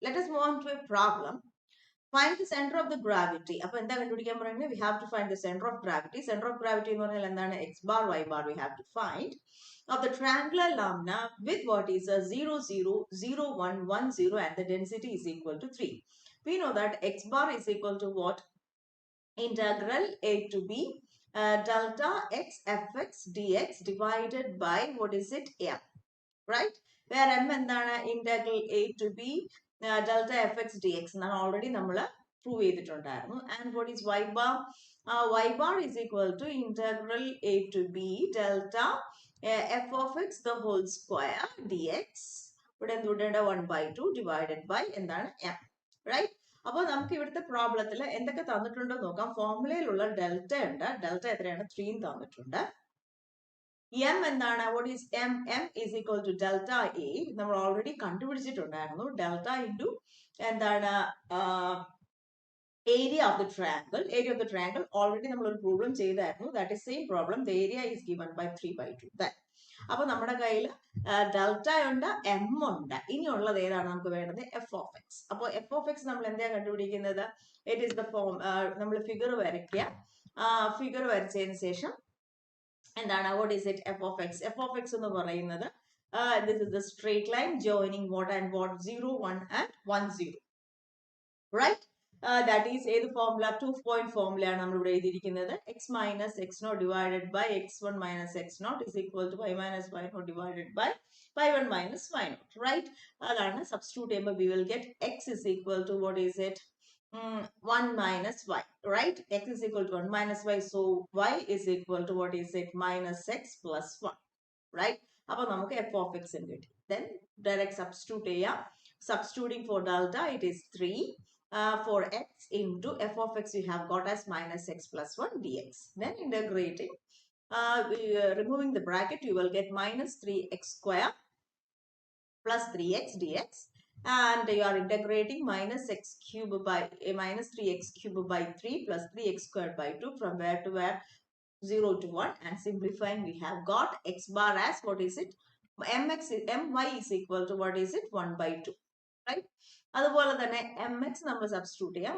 Let us move on to a problem. Find the center of the gravity. അപ്പോൾ എന്താ കണ്ടുപിടിക്കാൻ പറയുന്നത്? We have to find the center of gravity. Center of gravity എന്ന് പറഞ്ഞാൽ എന്താണ്? X bar, Y bar we have to find. Of the triangular lamina with what is a 0, 0, 0, 1, 1, 0 and the density is equal to 3. We know that X bar is equal to what? Integral A to B delta X fx dx divided by what is it? M. Right? Where M എന്താണ്? Integral A to B delta fx dx എന്നാണ് already നമ്മൾ prove ചെയ്തിട്ടുണ്ടായിരുന്നു. And what is y bar? Y bar is equal to integral A to B delta f of x the whole square dx. ഇവിടെ എന്തുകൊണ്ട് 1 by 2 divided by എന്താണ്? M. Right? അപ്പോൾ നമുക്ക് ഇവിടുത്തെ പ്രോബ്ലത്തിൽ എന്തൊക്കെ തന്നിട്ടുണ്ടോ നോക്കാം. ഫോർമുലയിലുള്ള ഡെൽറ്റ ഉണ്ട്. ഡെൽറ്റ എത്രയാണ്? 3 തന്നിട്ടുണ്ട്. M എന്താണ്? What is M? M is equal to delta A. നമ്മൾ ഓൾറെഡി കണ്ടുപിടിച്ചിട്ടുണ്ടായിരുന്നു. ഡെൽറ്റ ഇൻറ്റു എന്താണ് area of the triangle. Area of the triangle already നമ്മൾ ഒരു പ്രോബ്ലം ചെയ്തായിരുന്നു. That is same problem. The area is given by 3 by 2. That. അപ്പോൾ നമ്മുടെ കയ്യിൽ delta ഉണ്ട്, M ഉണ്ട്. ഇനിയുള്ളത് ഏതാണ് നമുക്ക് വേണ്ടത്? F of X. അപ്പോൾ എഫ് ഓഫ് എക്സ് നമ്മൾ എന്താ കണ്ടുപിടിക്കുന്നത്? It is the form. നമ്മൾ ഫിഗർ വരയ്ക്കുക. ഫിഗർ വരച്ചതിന് ശേഷം എന്താണ്? What is it? F of X. F of X എന്ന് പറയുന്നത് this is the straight line joining what and what? 0, 1 and 1, 0. Right? That is ഏത് ഫോർമുല? 2-point ഫോർമുല ആണ് നമ്മൾ ഇവിടെ എഴുതിയിരിക്കുന്നത്. X minus x naught divided by x one minus x naught is equal to y minus y naught divided by y one minus y naught. Right? അതാണ് substitute ചെയ്യുമ്പോൾ we will get x is equal to what is it? 1 minus y, right? X is equal to 1 minus y, so y is equal to what is it? Minus x plus 1, right? അപ്പോൾ നമുക്ക് f of x എന്ന് കിട്ടി. Then direct substitute ചെയ്യാം. Substituting for delta, it is 3. For x into f of x, you have got as minus x plus 1 dx. Then integrating, removing the bracket, you will get minus 3x square plus 3x dx. And you are integrating minus x cube by minus 3x cube by 3 plus 3x squared by 2 from where to where? 0 to 1. And simplifying, we have got x bar as what is it? My is equal to what is it? 1 by 2. Right? അതുപോലെ തന്നെ mx നമ്മൾ substitute ചെയ്യാം.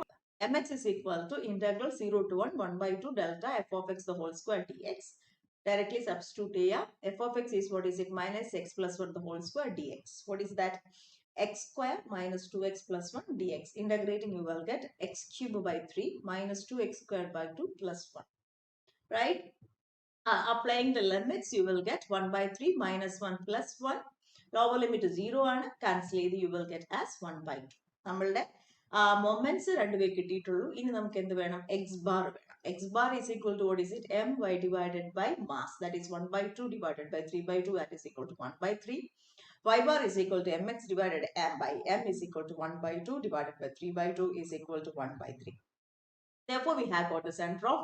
mx is equal to integral 0 to 1 1 by 2 delta f of x the whole square dx. Directly substitute ചെയ്യാം. f of x is what is it? Minus x plus 1 the whole square dx. What is that? X square minus 2x plus 1 dx. Integrating, you will get x cube by 3 minus 2x squared by 2 plus 1. Right? Applying the limits, you will get 1 by 3 minus 1 plus 1. Lower limit 0 ആണ്. Cancel ചെയ്ത് you will get as 1 by 2. നമ്മളുടെ moments രണ്ടുപേർ കിട്ടിയിട്ടുള്ളൂ. ഇനി നമുക്ക് എന്ത് വേണം? X bar വേണം. X bar is equal to what is it? My divided by mass. That is 1 by 2 divided by 3 by 2. That is equal to 1 by 3. Y bar is equal to mx divided by m is equal to 1 by 2 divided by 3 by 2 is equal to 1 by 3. Therefore, we have got the center of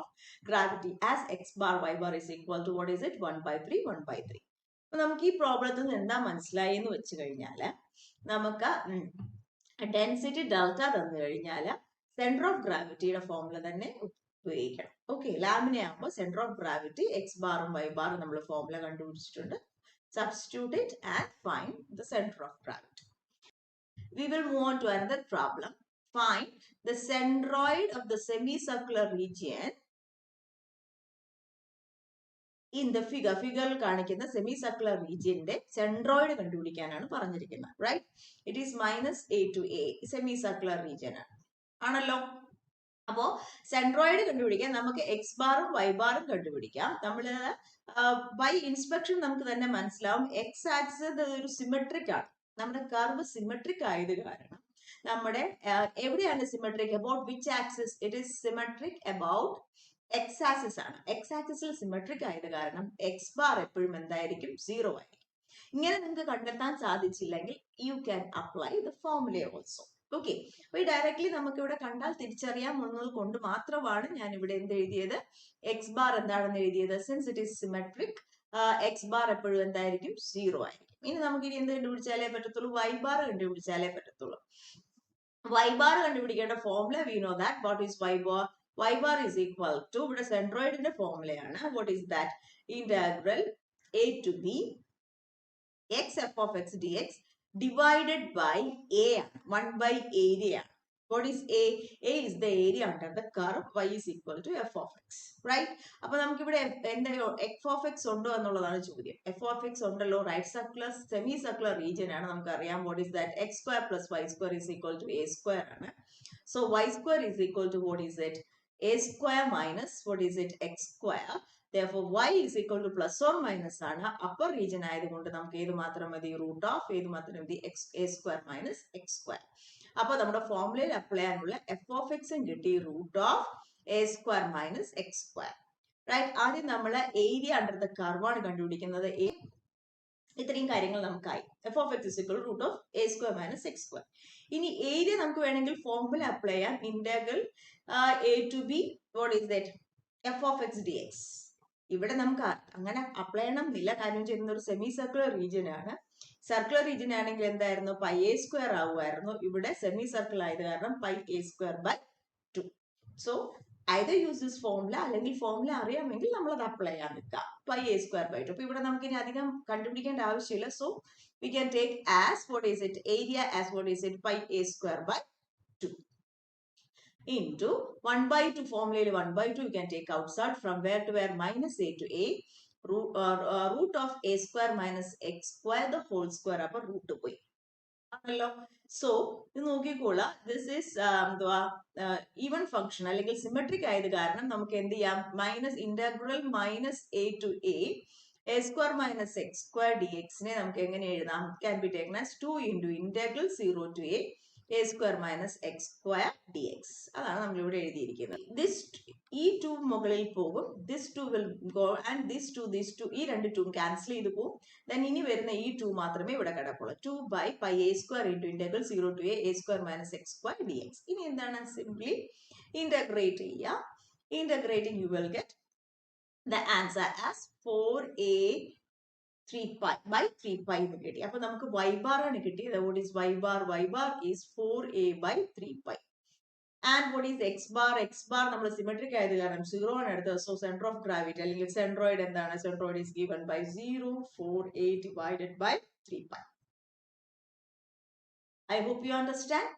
gravity as x bar y bar is equal to what is it? 1 by 3, 1 by 3. അപ്പോൾ നമുക്ക് ഈ പ്രോബ്ലത്തിൽ നിന്ന് എന്താ മനസ്സിലായി എന്ന് വെച്ച് കഴിഞ്ഞാൽ നമുക്ക് ഡെൻസിറ്റി ഡെൽറ്റ തന്നു കഴിഞ്ഞാൽ സെന്റർ ഓഫ് ഗ്രാവിറ്റിയുടെ ഫോർമുല തന്നെ ഉപയോഗിക്കണം. ഓക്കെ, ലാമിന ആകുമ്പോൾ സെന്റർ ഓഫ് ഗ്രാവിറ്റി എക്സ് ബാറും വൈ ബാറും നമ്മൾ ഫോർമുല കണ്ടുപിടിച്ചിട്ടുണ്ട്. Substitute it and find the center of gravity. We will move on to another problem. Find the centroid of the semicircular region in the figure. Figure കാണിക്കുന്ന semicircular regionന്റെ centroid കണ്ടുപിടിക്കാനാണ് പറഞ്ഞിരിക്കുന്നത്. Right? It is minus a to a. Semicircular region ആണല്ലോ. അപ്പോൾ centroid കണ്ടുപിടിക്കാൻ നമുക്ക് X ബാറും Y ബാറും കണ്ടുപിടിക്കാം. നമ്മൾ by inspection നമുക്ക് തന്നെ മനസ്സിലാവും എക്സ് ആക്സിസ് ഒരു സിമെട്രിക് ആണ്. നമ്മുടെ കർവ് സിമെട്രിക് ആയത് കാരണം നമ്മുടെ എവിടെയാണ് symmetric? About which axis? It is symmetric about x axis ആണ്. എക്സ് ആക്സിസിൽ സിമെട്രിക് ആയത് കാരണം എക്സ് ബാർ എപ്പോഴും എന്തായിരിക്കും? 0 ആയിരിക്കും. ഇങ്ങനെ നിങ്ങൾക്ക് കണ്ടെത്താൻ സാധിച്ചില്ലെങ്കിൽ you can apply the formula also. Okay, അപ്പൊ ഈ ഡയറക്ട്ലി നമുക്ക് ഇവിടെ കണ്ടാൽ തിരിച്ചറിയാം എന്നത് കൊണ്ട് മാത്രമാണ് ഞാൻ ഇവിടെ എന്ത് എഴുതിയത്? എക്സ് ബാർ എന്താണെന്ന് എഴുതിയത്. Since it is symmetric, X bar എപ്പോഴും എന്തായിരിക്കും? 0 ആയിരിക്കും. ഇനി നമുക്ക് ഇനി എന്ത് കണ്ടുപിടിച്ചാലേ പറ്റത്തുള്ളൂ? വൈ ബാർ കണ്ടുപിടിച്ചാലേ പറ്റത്തുള്ളൂ. വൈ ബാർ കണ്ടുപിടിക്കേണ്ട formula we know that. What is Y bar? Y bar is equal to, ഇവിടെ സെൻട്രോയിഡിന്റെ ഫോർമുലയാണ്. What is that? Integral a to b x f of x dx divided by a ആണ്. 1 by area ആണ്. What is A? A is the area under the curve. Y is equal to f of x. Right? അപ്പോൾ നമുക്ക് ഇവിടെ എന്തെങ്കിലും f of x ഉണ്ടോ എന്നുള്ളതാണ് ചോദ്യം. f of x ഉണ്ടല്ലോ, right circular semi circular region ആണ്, നമുക്കറിയാം. What is that? x square plus y square is equal to a square ആണ്. So y square is equal to what is it? A square minus what is it? X square. Therefore y is equal to plus or minus ആണ്. Upper region ആയതുകൊണ്ട് നമുക്ക് ഏത് മാത്രം മതി? Root of ഏത് മാത്രം മതി? a square minus x square. അപ്പോൾ നമ്മുടെ ഫോർമുലയിൽ അപ്ലൈ ചെയ്യാനുള്ള f of x കിട്ടി root of a square minus x square. Right? ആദ്യം നമ്മൾ ഏരിയ അണ്ടർ ദ കർവ് ആണ് കണ്ടുപിടിക്കുന്നത്. ഇത്രയും കാര്യങ്ങൾ നമുക്കായി. f of x is equal to root of a square minus x square. ഇനി ഏരിയ നമുക്ക് വേണമെങ്കിൽ ഫോർമുല അപ്ലൈ ചെയ്യാം. Integral a to b what is that? f of x dx. ഇവിടെ നമുക്ക് അങ്ങനെ അപ്ലൈ ചെയ്യണം എന്നില്ല, കാരണം ചെയ്യുന്ന ഒരു സെമി സർക്കുലർ റീജിയൻ ആണ്. സർക്കുലർ റീജിയൻ ആണെങ്കിൽ എന്തായിരുന്നു? പൈ എ സ്ക്വയർ ആവുമായിരുന്നു. ഇവിടെ സെമി സർക്കിൾ ആയത് കാരണം pi A square by 2. So either use this formula അല്ലെങ്കിൽ ഫോർമുല അറിയാമെങ്കിൽ നമ്മൾ അത് അപ്ലൈ ചെയ്യാൻ നിൽക്കാം. Pi A square by 2. അപ്പൊ ഇവിടെ നമുക്ക് ഇനി അധികം കണ്ടുപിടിക്കേണ്ട ആവശ്യമില്ല. So we can take as what is it? Area as what is it? Pi a square by 2 into 1 by 2 formula 1 by 2 you can take outside from where to where? Minus a to a root of a square minus x square the whole square upper root പോയി ആണല്ലോ. So ഇത് നോക്കിക്കോളാം, this is even function അല്ലെങ്കിൽ symmetric ആയത് കാരണം നമുക്ക് എന്ത് ചെയ്യാം? Minus integral minus A to A square minus X square D എക്സിനെ നമുക്ക് എങ്ങനെ എഴുതാം? Can be taken as 2 into integral 0 to a square minus x square dx. അതാണ് നമ്മൾ ഇവിടെ എഴുതിയിരിക്കുന്നത്. this ഈ 2 മുകളിൽ പോകും, this 2 will go and this 2 ഈ രണ്ട് 2 ക്യാൻസൽ ചെയ്തു പോകും. then ഇനി വരുന്ന ഈ 2 മാത്രമേ ഇവിടെ കിടക്കുള്ളൂ. 2 by pi a square into integral 0 to a square minus x square dx. ഇനി എന്താണ്? സിംപ്ലി ഇന്റഗ്രേറ്റ് ചെയ്യുക. integrating you will get the answer as 4a 3 pi by 3 pi എന്ന് കിട്ടി. അപ്പൊ നമുക്ക് y bar ആണ് കിട്ടിയത്. what is y bar? y bar is 4a by 3 pi. and what is x bar? x bar നമ്മൾ symmetric ആയത് കാരണം 0 ആണ് എടുത്തത്. so center of gravity അല്ലെങ്കിൽ centroid എന്താണ്? centroid is given by 0, 4a divided by 3 pi. I hope you understand.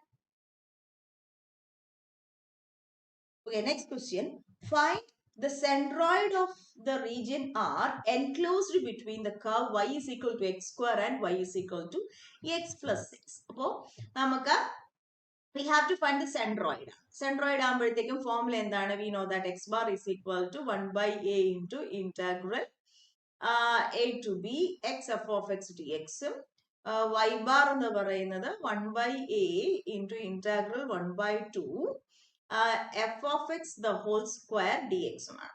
Okay, next question. Find the centroid of the region R enclosed between the curve y is equal to x square and y is equal to x plus 6. അപ്പോൾ നമുക്ക് we have to find the centroid. Centroid ആകുമ്പോഴത്തേക്കും formula എന്താണ്? we know that x bar is equal to 1 by a into integral a to b x f of x dx. y bar എന്ന് പറയുന്നത് 1 by a into integral 1 by 2 f of x the whole square dx ആണ്.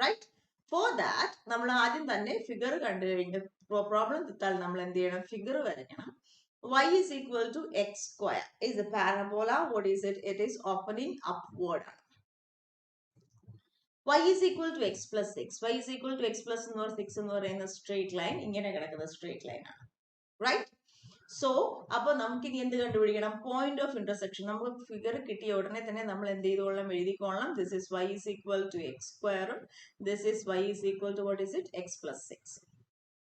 Right? For that നമ്മൾ ആദ്യം തന്നെ figure കണ്ടു കഴിഞ്ഞ problem തത്താൽ നമ്മൾ എന്ത് ചെയ്യണം? ഫിഗർ വരയ്ക്കണം. y is equal to x square is a parabola. what is it? It is opening upward. y is equal to x plus 6. y is equal to x plus 6 എന്ന് പറയുന്ന straight line ഇങ്ങനെ കിടക്കുന്ന straight line ആണ്. Right? So അപ്പൊ നമുക്ക് ഇനി എന്ത് കണ്ടുപിടിക്കണം? Point of intersection. നമുക്ക് ഫിഗർ കിട്ടിയ ഉടനെ തന്നെ നമ്മൾ എന്ത് ചെയ്തോളാം? എഴുതിക്കോളാം. This is y is equal to x സ്ക്വയറും this is y is equal to what is it? x plus 6.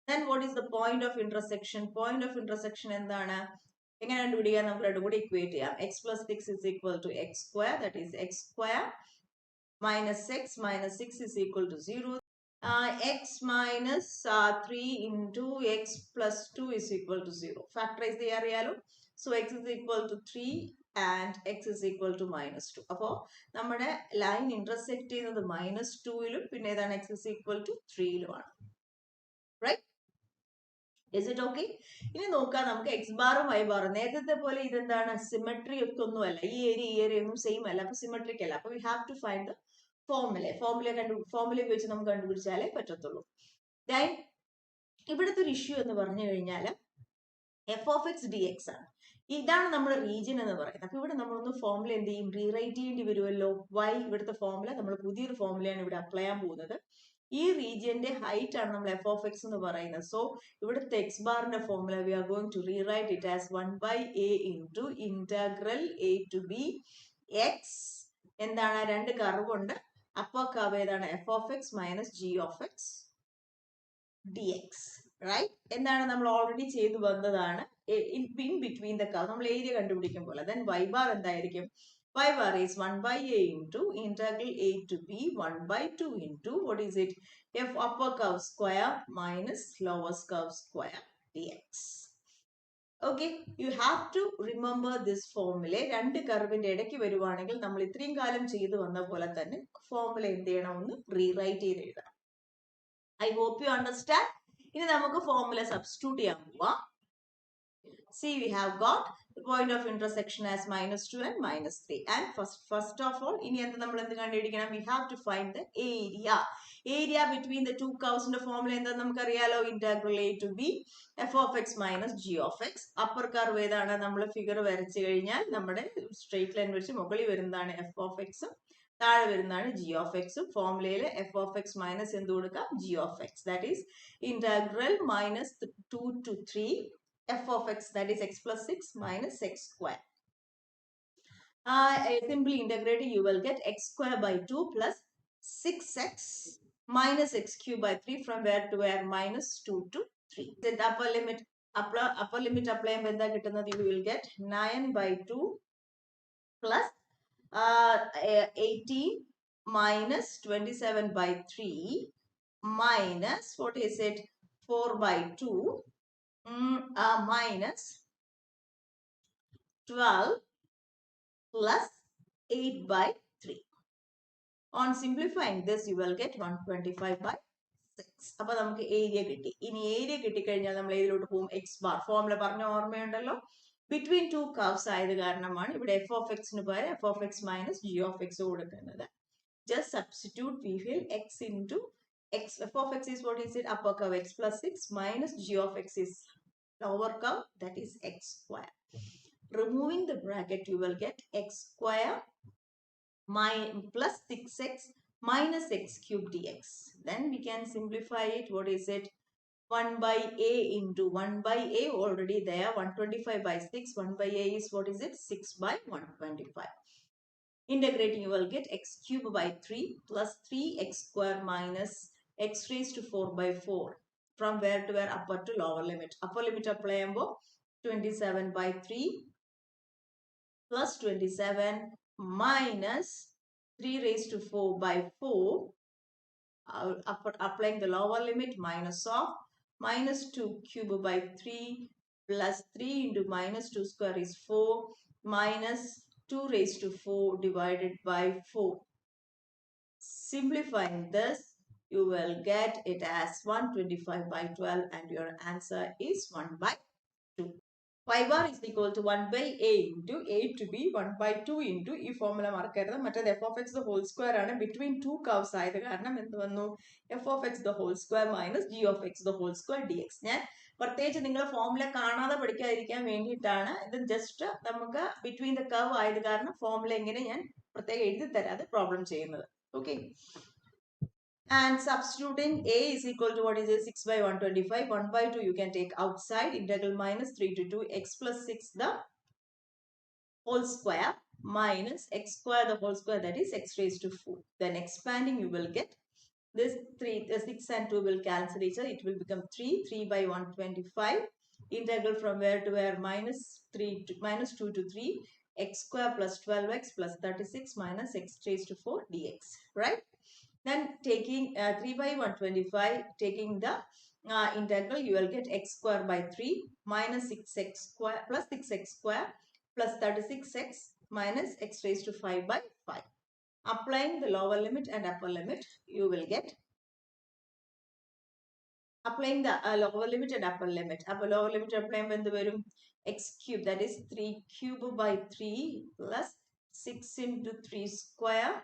then what is the point of intersection? point of intersection എന്താണ്? എങ്ങനെ കണ്ടുപിടിക്കാം? നമുക്ക് രണ്ടും കൂടി ഇക്വേറ്റ് ചെയ്യാം. x plus 6 is equal to x square, that is x square minus 6 is equal to 0. x minus 3 into x plus 2 is equal to 0. Factorize the area. So x is equal to 3 and x is equal to minus 2. അപ്പോൾ നമ്മുടെ line intersect ചെയ്യുന്നത് -2 പിന്നെ ഏതാണ്? x is equal to 3 Right? Is it okay? ഇനി നോക്കാം നമുക്ക് x ബാറും y ബാറും നേരത്തെ പോലെ ഇതെന്താണ്? സിമെട്രി ഒക്കെ ഒന്നുമല്ല. ഈ ഏരിയ ഒന്നും സെയിം അല്ല. അപ്പൊ സിമെട്രിക് അല്ല. അപ്പൊ we have to find the formula വെച്ച് നമുക്ക് കണ്ടുപിടിച്ചാലേ പറ്റത്തുള്ളൂ. ദെൻ ഇവിടുത്തെ ഒരു ഇഷ്യൂ എന്ന് പറഞ്ഞു കഴിഞ്ഞാൽ f of x dx ആണ്. ഇതാണ് നമ്മുടെ റീജിയൻ എന്ന് പറയുന്നത്. അപ്പൊ ഇവിടെ നമ്മളൊന്ന് ഫോർമുല എന്ത് ചെയ്യും? റീറൈറ്റ് ചെയ്യേണ്ടി വരുമല്ലോ. y ഇവിടുത്തെ ഫോർമുല നമ്മൾ പുതിയൊരു ഫോർമുലയാണ് ഇവിടെ അപ്ലൈ ചെയ്യാൻ പോകുന്നത്. ഈ റീജിയന്റെ ഹൈറ്റ് ആണ് നമ്മൾ f of x എന്ന് പറയുന്നത്. സോ ഇവിടുത്തെ x ബാറിന്റെ formula we are going to rewrite it as 1 by a into integral a to b x എന്താണ്? രണ്ട് കർവ് ഉണ്ട്. അപ്പർ കർവ് ഏതാണ്? f of x minus g of x dx. right? എന്താണ് നമ്മൾ ഓൾറെഡി ചെയ്തു വന്നതാണ്. in between the curve നമ്മൾ area കണ്ടുപിടിക്കും പോലെ. then y bar എന്തായിരിക്കും? y bar is 1 by a into integral a to b 1 by 2 into what is it? f upper curve square minus lower curve square dx. Okay, you have to remember this formula. രണ്ട് കർവിന്റെ ഇടയ്ക്ക് വരുവാണെങ്കിൽ നമ്മൾ ഇത്രയും കാലം ചെയ്തു വന്ന പോലെ തന്നെ ഫോർമുല എന്ത് ചെയ്യണം, ഒന്ന് റീറൈറ്റ് ചെയ്ത് എഴുതണം. I hope you understand. ഇനി നമുക്ക് ഫോർമുല സബ്സ്റ്റിറ്റ്യൂട്ട് ചെയ്യാൻ പോവാം. See, we have got the point of intersection as -2 and -3. And first of all, we have to find the area. Area between the two curves in the formula is integral a to b f of x minus g of x. Upper curve is the figure straight line f of x. G of x. Formula f of x minus g of x. That is integral minus 2 to 3 f of x, that is x plus 6 minus x square. Simply integrating, you will get x square by 2 plus 6x minus x cube by 3, from where to where? Minus 2 to 3. The upper limit apply you will get 9 by 2 plus 18 minus 27 by 3 minus, what is it, 4 by 2 minus 12 plus 8 by 3. On simplifying this, you will get 125 by 6. അപ്പോൾ നമുക്ക് area കിട്ടി. ഇനി area കിട്ടിക്കഴിഞ്ഞാൽ നമ്മൾ ഏതിലോട്ട് പോകും? X bar. Formula പറഞ്ഞ ഓർമ്മയുണ്ടല്ലോ. Between two curves ആയത് കാരണമാണ് ഇവിടെ എഫ് ഓഫ് എക്സിന് പകരം F of X minus G of X കൊടുക്കുന്നത്. Just substitute, we will x into x. F of x is, what is it? Upper curve x plus 6 minus g of x is lower curve, that is x square. Removing the bracket, you will get x square plus 6x minus x cube dx. Then we can simplify it. What is it? 1 by a into 1 by a already there. 125 by 6. 1 by a is, what is it? 6 by 125. Integrating, you will get x cube by 3 plus 3x square minus x raised to 4 by 4. From where to where? Upper to lower limit. Upper limit apply 27 by 3 plus 27 minus 3 raised to 4 by 4. Applying the lower limit, minus of minus 2 cube by 3 plus 3 into minus 2 square is 4 minus 2 raised to 4 divided by 4. Simplifying this, you will get it as 125 by 12 and your answer is 1 by 2. Y bar is equal to 1 by a into a to b 1 by 2 into ഈ formula മറക്കരുത്. മറ്റേത് f of x the whole square ആണ്. Between two curves ആയത് കാരണം എന്ത് വന്നു? f of x the whole square minus g of x the whole square dx. ഞാൻ പ്രത്യേകിച്ച് നിങ്ങൾ ഫോർമുല കാണാതെ പഠിക്കാതിരിക്കാൻ വേണ്ടിയിട്ടാണ് ഇത്. ജസ്റ്റ് നമുക്ക് ബിറ്റ്വീൻ ദ കർവ് ആയത് കാരണം ഫോർമുല എങ്ങനെ ഞാൻ പ്രത്യേകം എഴുതി തരാതെ പ്രോബ്ലം ചെയ്യുന്നത്. Okay, and substituting a is equal to, what is it, 6 by 125. 1 by 2 you can take outside. Integral minus 3 to 2 x plus 6 the whole square minus x square the whole square, that is x raised to 4. Then expanding, you will get this 6 and 2 will cancel each other. It will become 3 by 125. Integral from where to where? Minus 2 to 3 x square plus 12x plus 36 minus x raised to 4 dx, right? Then taking 3 by 125, taking the integral, you will get x square by 3 minus 6x square plus 6x square plus 36x minus x raised to 5 by 5. Applying the lower limit and upper limit, you will get, applying the lower limit and upper limit. Lower limit applying when the x cube, that is 3 cube by 3 plus 6 into 3 square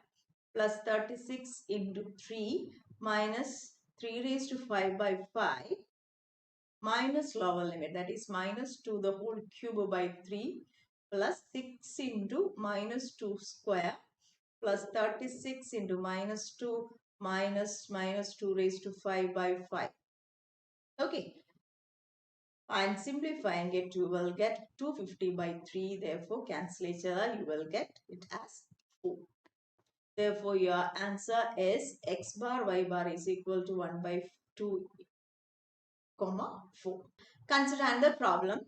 plus 36 into 3 minus 3 raised to 5 by 5 minus lower limit, that is minus 2 the whole cube by 3 plus 6 into minus 2 square plus 36 into minus 2 minus 2 raised to 5 by 5. Okay, and simplifying it, you will get 250 by 3. Therefore cancel each other, you will get it as 4. Therefore, your answer is x bar y bar is equal to 1 by 2 4. Consider another problem.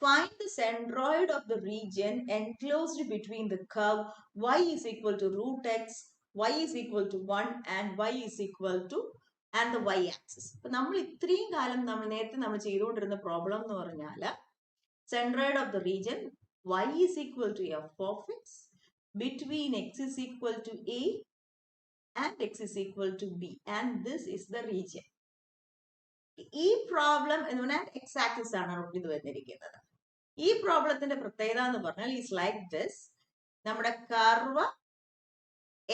Find the centroid of the region enclosed between the curve y is equal to root x, y is equal to 1 and y is equal to and the y-axis. അപ്പോൾ നമ്മൾ ഇത്രയും കാലം നേരത്തെ നമ്മൾ ചെയ്തുകൊണ്ടിരുന്ന problem എന്ന് പറഞ്ഞാൽ centroid of the region y is equal to f of x between x is equal to a and x is equal to b, and this is the region. ഈ പ്രോബ്ലം എന്ന് പറഞ്ഞാൽ എക്സ് ആക്സിസ് ആണ് ഇത് വന്നിരിക്കുന്നത്. ഈ പ്രോബ്ലത്തിന്റെ പ്രത്യേകത എന്ന് പറഞ്ഞാൽ ഈസ് ലൈക്ക് ദിസ്. നമ്മുടെ curve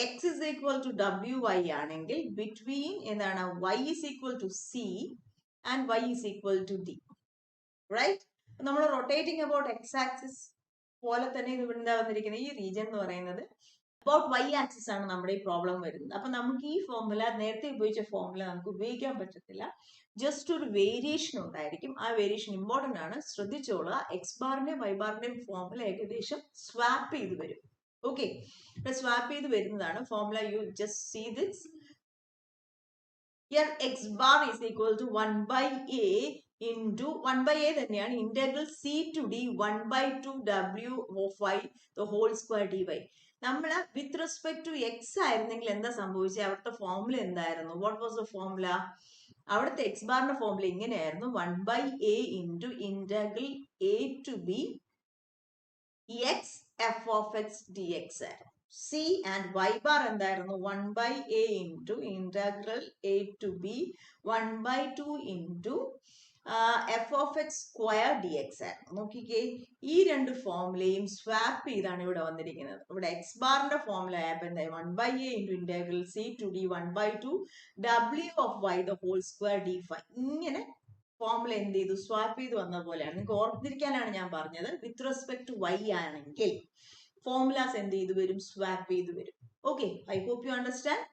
x is equal to ഡബ്ല്യു വൈ ആണെങ്കിൽ ബിറ്റ്വീൻ എന്താണ് y is equal to c and y is equal to d, right? നമ്മൾ റൊട്ടേറ്റിംഗ് അബൌട്ട് എക്സ് ആക്സിസ് പോലെ തന്നെ ഇത് ഇവിടെ വന്നിരിക്കുന്നത് ഈ റീജിയൻ എന്ന് പറയുന്നത് അബൌട്ട് വൈ ആക്സിസ് ആണ് നമ്മുടെ ഈ പ്രോബ്ലം വരുന്നത്. അപ്പൊ നമുക്ക് ഈ ഫോർമുല നേരത്തെ ഉപയോഗിച്ച ഫോർമുല നമുക്ക് ഉപയോഗിക്കാൻ പറ്റത്തില്ല. ജസ്റ്റ് ഒരു വേരിയേഷൻ ഉണ്ടായിരിക്കും. ആ വേരിയേഷൻ ഇമ്പോർട്ടന്റ് ആണ്, ശ്രദ്ധിച്ചോളുക. എക്സ് ബാറിന്റെയും വൈ ബാറിന്റെയും ഫോർമുല ഏകദേശം സ്വാപ്പ് ചെയ്ത് വരും. ഓക്കെ, സ്വാപ്പ് ചെയ്ത് വരുന്നതാണ് formula. You just see this. Here x bar is equal to 1 by a into 1 by a തന്നെയാണ് integral c to d 1 by 2 w of y the whole square dy. നമ്മൾ വിത്ത് respect to X ആയിരുന്നെങ്കിൽ എന്താ സംഭവിച്ചത്? അവിടുത്തെ formula എന്തായിരുന്നു? What was the formula? അവിടുത്തെ X ബാറിന്റെ formula ഇങ്ങനെയായിരുന്നു, 1 by a into integral a to b x f of x dx ആയിരുന്നു. C and y bar എന്തായിരുന്നു? 1 by a into integral a to b 1 by 2 into f of x square dx ആയിരുന്നു. നോക്കിക്കേ, ഈ രണ്ട് ഫോർമുലയും swap ചെയ്താണ് ഇവിടെ വന്നിരിക്കുന്നത്. ഇവിടെ എക്സ് ബാറിന്റെ ഫോർമുല ആയപ്പോൾ എന്തായി? 1 by a into integral c to d 1 by 2 w of y the whole square d5. ഇങ്ങനെ ഫോർമുല എന്ത് ചെയ്തു? സ്വാപ്പ് ചെയ്ത് വന്ന പോലെയാണ്. നിങ്ങൾക്ക് ഓർത്തിരിക്കാനാണ് ഞാൻ പറഞ്ഞത്. വിത്ത് റെസ്പെക്ട് ടു y ആണെങ്കിൽ ഫോർമുലാസ് എന്ത് ചെയ്തു വരും? സ്വാപ്പ് ചെയ്ത് വരും. Okay, I hope you understand.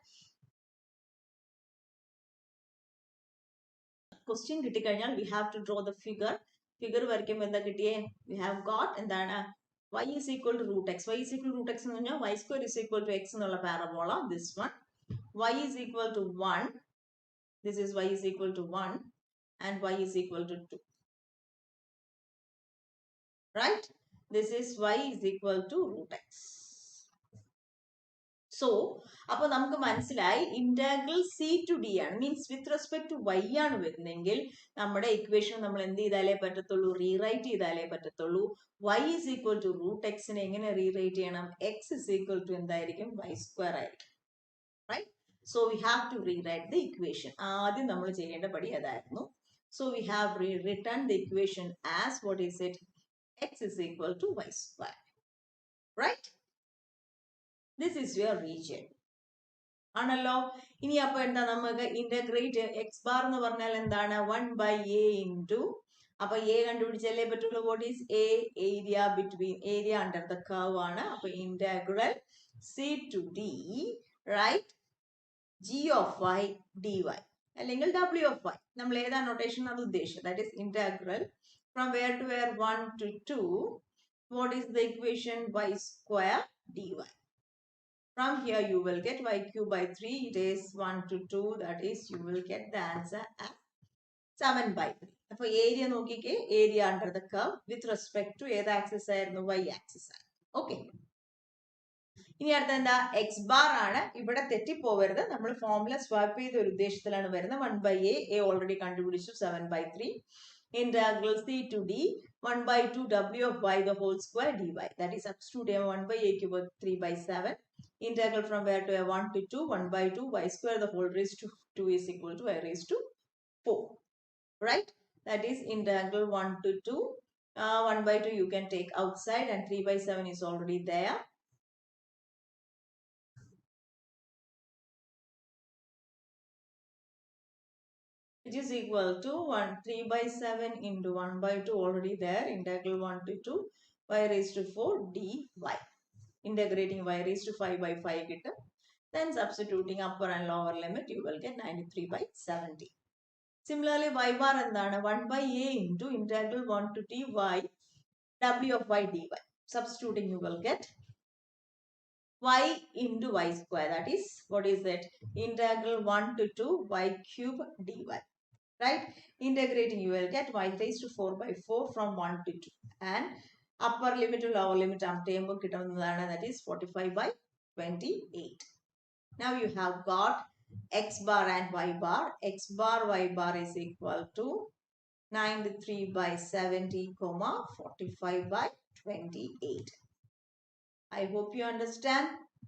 Question കിട്ടിക്കഴിഞ്ഞാൽ we have to draw the figure. Figure വരയ്ക്കുമ്പോൾ എന്താ കിട്ടിയേ? വി ഹാവ് ഗോട്ട് എന്താണ്? y is equal to root x. y is equal to root x എന്ന് പറഞ്ഞാൽ y square is equal to x എന്നുള്ള parabola. This one y is equal to 1. This is y is equal to 1 and y is equal to 2. Right? This is y is equal to root x. So, അപ്പോൾ നമുക്ക് മനസ്സിലായി integral c to d ആണ്, means with respect to y ആണ് വരുന്നെങ്കിൽ നമ്മുടെ equation നമ്മൾ എന്ത് ചെയ്താലേ പറ്റത്തുള്ളൂ? റീറൈറ്റ് ചെയ്താലേ പറ്റത്തുള്ളൂ. y is equal to root x നെ എങ്ങനെ റീറൈറ്റ് ചെയ്യണം? x is equal to എന്തായിരിക്കും? y square ആയിരിക്കും, right? So we have to rewrite the equation. ആദ്യം നമ്മൾ ചെയ്യേണ്ട പടി അതായിരുന്നു. So we have rewritten the equation as what is it? x is equal to y square, right? This is your region. ആണല്ലോ. ഇനി അപ്പൊ എന്താ? നമുക്ക് ഇന്റഗ്രേറ്റ് എക്സ് ബാർ എന്ന് പറഞ്ഞാൽ എന്താണ്? 1 by a into, അപ്പൊ a കണ്ടുപിടിച്ചല്ലേ പറ്റുള്ളൂ. What is a? Area between, area under the curve ആണ്. അപ്പൊ integral c to d, right, g of y dy അല്ലെങ്കിൽ w of y. നമ്മൾ ഏതാ നൊട്ടേഷൻ അത് ഉദ്ദേശിച്ചത്? That is integral from where to where 1 to 2. What is the equation? y square dy. From here you will get y cube by 3. It is 1 to 2. That is, you will get the answer as 7 by 3. അപ്പോൾ area നോക്കിക്കേ, area under the curve with respect to ഏത് axis ആയിരുന്നു? y axis ആണ്. Okay, ഇനി അടുത്ത എന്താ? X bar ആണ്. ഇവിടെ തെറ്റിപ്പോവരുത്, നമ്മൾ ഫോർമുല സ്വാപ്പ് ചെയ്ത ഒരു ഉദ്ദേശത്തിലാണ് വരുന്നത്. 1 by a, ഓൾറെഡി കണ്ടുപിടിച്ചു, 7 by 3. Integral c to d 1 by 2 w of y the whole square dy. That is, substitute 1 by a cube 3 by 7. Integral from where to 1 to 2, 1 by 2 y square the whole raised to 2 is equal to y raised to 4. Right? That is integral 1 to 2. 1 by 2 you can take outside and 3 by 7 is already there. It is equal to 3 by 7 into 1 by 2 already there. Integral 1 to 2 y raised to 4 dy. Integrating y raised to 5 by 5 കിട്ടും. Then substituting upper and lower limit, you will get 93 by 70. Similarly, y bar എന്താണ്? 1 by a into integral 1 to t y w of y dy. Substituting, you will get y into y square. That is, what is it? Integral 1 to 2 y cube dy. right? Integrating, you will get y raised to 4 by 4 from 1 to 2. And upper limit to lower limit that is 45 by 28. Now you have got x bar and y bar. X bar, y bar is equal to 93 by 70, 45 by 28. I hope you understand.